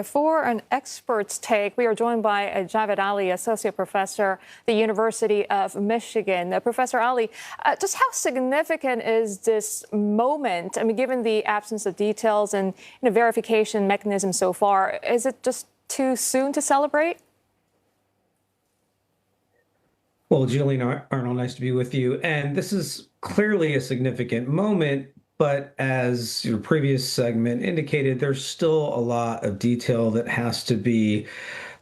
For an expert's take, we are joined by Javed Ali, Associate Professor at the University of Michigan. Professor Ali, just how significant is this moment? I mean, given the absence of details and verification mechanism so far, is it just too soon to celebrate? Well, Julian Arnold, nice to be with you. And this is clearly a significant moment. But as your previous segment indicated, there's still a lot of detail that has to be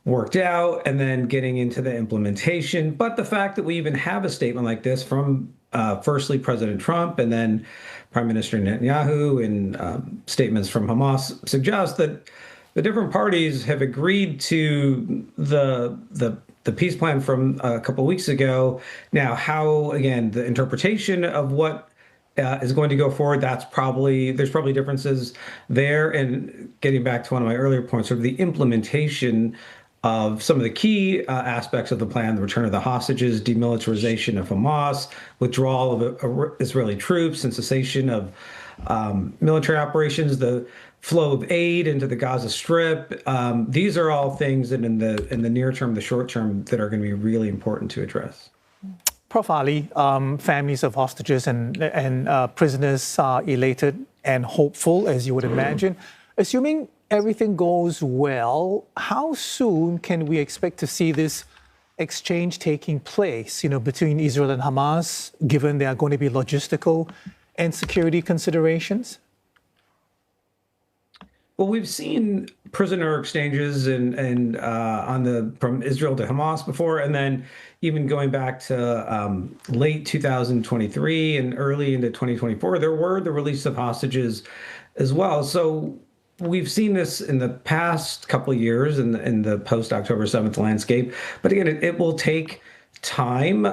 worked out and then getting into the implementation. But the fact that we even have a statement like this from firstly President Trump and then Prime Minister Netanyahu and statements from Hamas suggests that the different parties have agreed to the peace plan from a couple of weeks ago. Now, how, again, the interpretation of what is going to go forward, there's probably differences there. And getting back to one of my earlier points, sort of the implementation of some of the key aspects of the plan, the return of the hostages, demilitarization of Hamas, withdrawal of Israeli troops and cessation of military operations, the flow of aid into the Gaza Strip. These are all things that in the near term, the short term, that are going to be really important to address. Prof. Ali, families of hostages and prisoners are elated and hopeful, as you would imagine. Assuming everything goes well, how soon can we expect to see this exchange taking place, between Israel and Hamas, given there are going to be logistical and security considerations? Well, we've seen prisoner exchanges from Israel to Hamas before, and then even going back to late 2023 and early into 2024, there were the release of hostages as well. So we've seen this in the past couple of years in the post-October 7th landscape. But again, it will take time.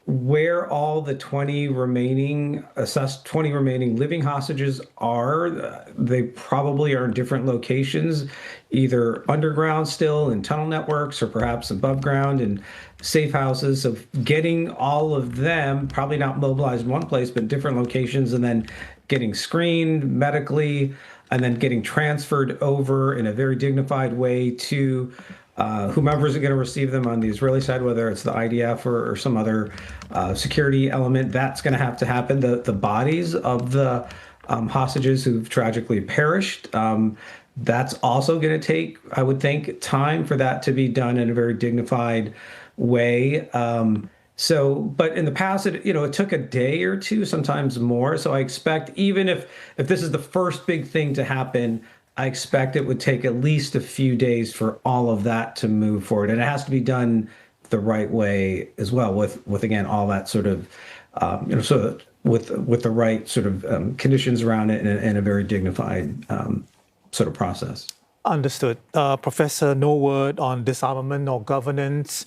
Where all the 20 remaining living hostages are, they probably are in different locations, either underground still in tunnel networks or perhaps above ground in safe houses. So getting all of them, probably not mobilized in one place, but different locations, and then getting screened medically and then getting transferred over in a very dignified way to whomever is going to receive them on the Israeli side, whether it's the IDF or some other security element, that's going to have to happen. The bodies of the hostages who've tragically perished, that's also going to take, I would think, time for that to be done in a very dignified way. But in the past, it took a day or two, sometimes more. So I expect, even if this is the first big thing to happen, I expect it would take at least a few days for all of that to move forward. And it has to be done the right way as well, with again, all that sort of, with the right sort of conditions around it in a very dignified sort of process. Understood. Professor, no word on disarmament or governance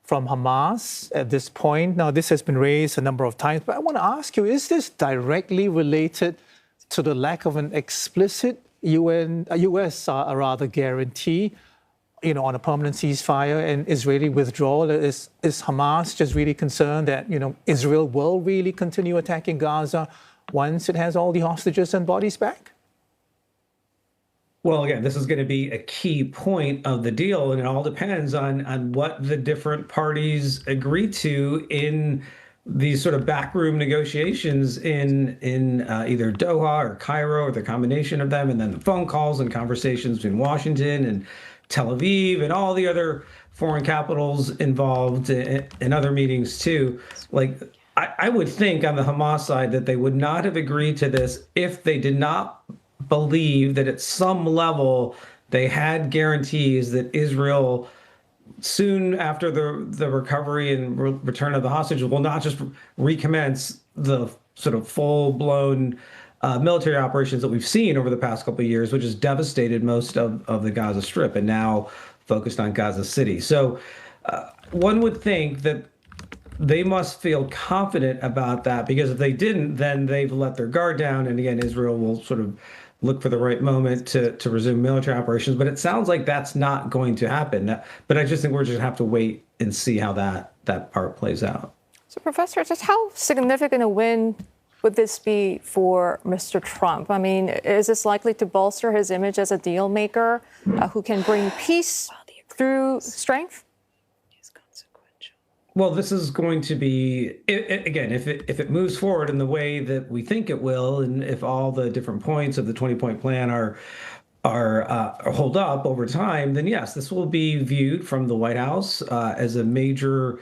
from Hamas at this point. Now, this has been raised a number of times, but I want to ask you, is this directly related to the lack of an explicit U.S. guarantee, on a permanent ceasefire and Israeli withdrawal? Is Hamas just really concerned that, Israel will really continue attacking Gaza once it has all the hostages and bodies back? Well, again, this is going to be a key point of the deal, and it all depends on what the different parties agree to in these sort of backroom negotiations in either Doha or Cairo, or the combination of them, and then the phone calls and conversations between Washington and Tel Aviv and all the other foreign capitals involved in other meetings too. Like, I would think on the Hamas side that they would not have agreed to this if they did not believe that at some level they had guarantees that Israel, soon after the recovery and return of the hostages, will not just recommence the sort of full-blown military operations that we've seen over the past couple of years, which has devastated most of the Gaza Strip and now focused on Gaza City. So one would think that they must feel confident about that, because if they didn't, then they've let their guard down. And again, Israel will sort of look for the right moment to resume military operations. But it sounds like that's not going to happen. But I just think we're just going to have to wait and see how that part plays out. So, Professor, just how significant a win would this be for Mr. Trump? I mean, is this likely to bolster his image as a deal maker who can bring peace through strength? Well, this is going to be, again, if it moves forward in the way that we think it will, and if all the different points of the 20-point plan are hold up over time, then yes, this will be viewed from the White House as a major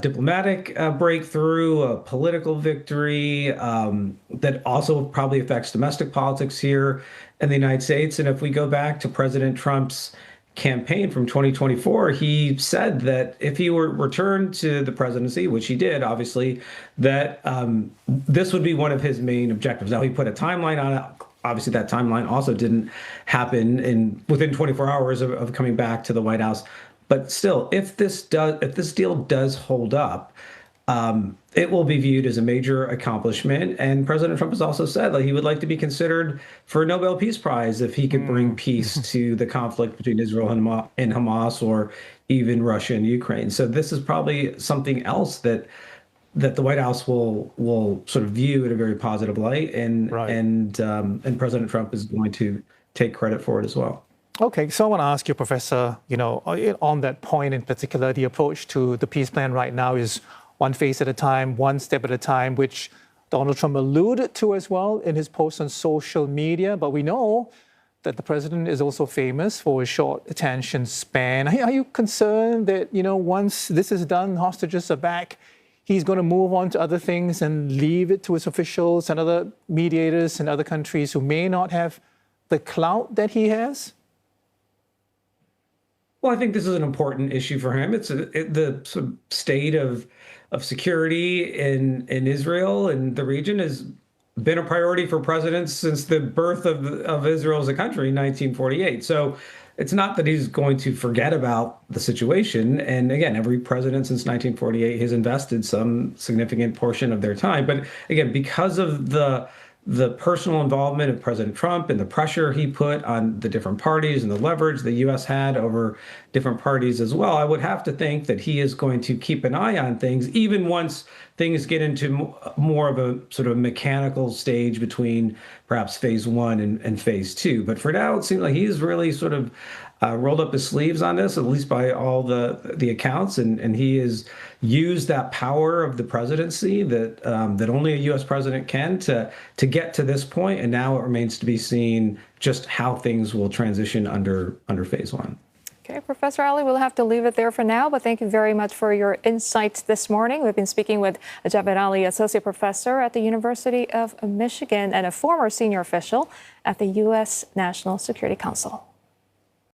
diplomatic breakthrough, a political victory that also probably affects domestic politics here in the United States. And if we go back to President Trump's campaign from 2024, he said that if he were returned to the presidency, which he did, obviously, that this would be one of his main objectives. Now, he put a timeline on it. Obviously, that timeline also didn't happen within 24 hours of coming back to the White House. But still, if this deal does hold up, it will be viewed as a major accomplishment. And President Trump has also said that he would like to be considered for a Nobel Peace Prize if he could bring peace to the conflict between Israel and Hamas, or even Russia and Ukraine. So this is probably something else that the White House will sort of view in a very positive light, and President Trump is going to take credit for it as well. Okay, so I want to ask you, Professor, on that point in particular, the approach to the peace plan right now is one phase at a time, one step at a time, which Donald Trump alluded to as well in his post on social media. But we know that the president is also famous for his short attention span. Are you concerned that, once this is done, hostages are back, he's going to move on to other things and leave it to his officials and other mediators in other countries who may not have the clout that he has? Well, I think this is an important issue for him. It's the sort of state of security in Israel and the region has been a priority for presidents since the birth of Israel as a country in 1948. So it's not that he's going to forget about the situation. And again, every president since 1948 has invested some significant portion of their time. But again, because of the personal involvement of President Trump and the pressure he put on the different parties and the leverage the U.S. had over different parties as well, I would have to think that he is going to keep an eye on things, even once things get into more of a sort of mechanical stage between perhaps phase one and phase two. But for now, it seems like he's really sort of rolled up his sleeves on this, at least by all the accounts, and he has used that power of the presidency that only a U.S. president can to get to this point. And now it remains to be seen just how things will transition under phase one. Okay, Professor Ali, we'll have to leave it there for now, but thank you very much for your insights this morning. We've been speaking with Javed Ali, Associate Professor at the University of Michigan and a former senior official at the U.S. National Security Council.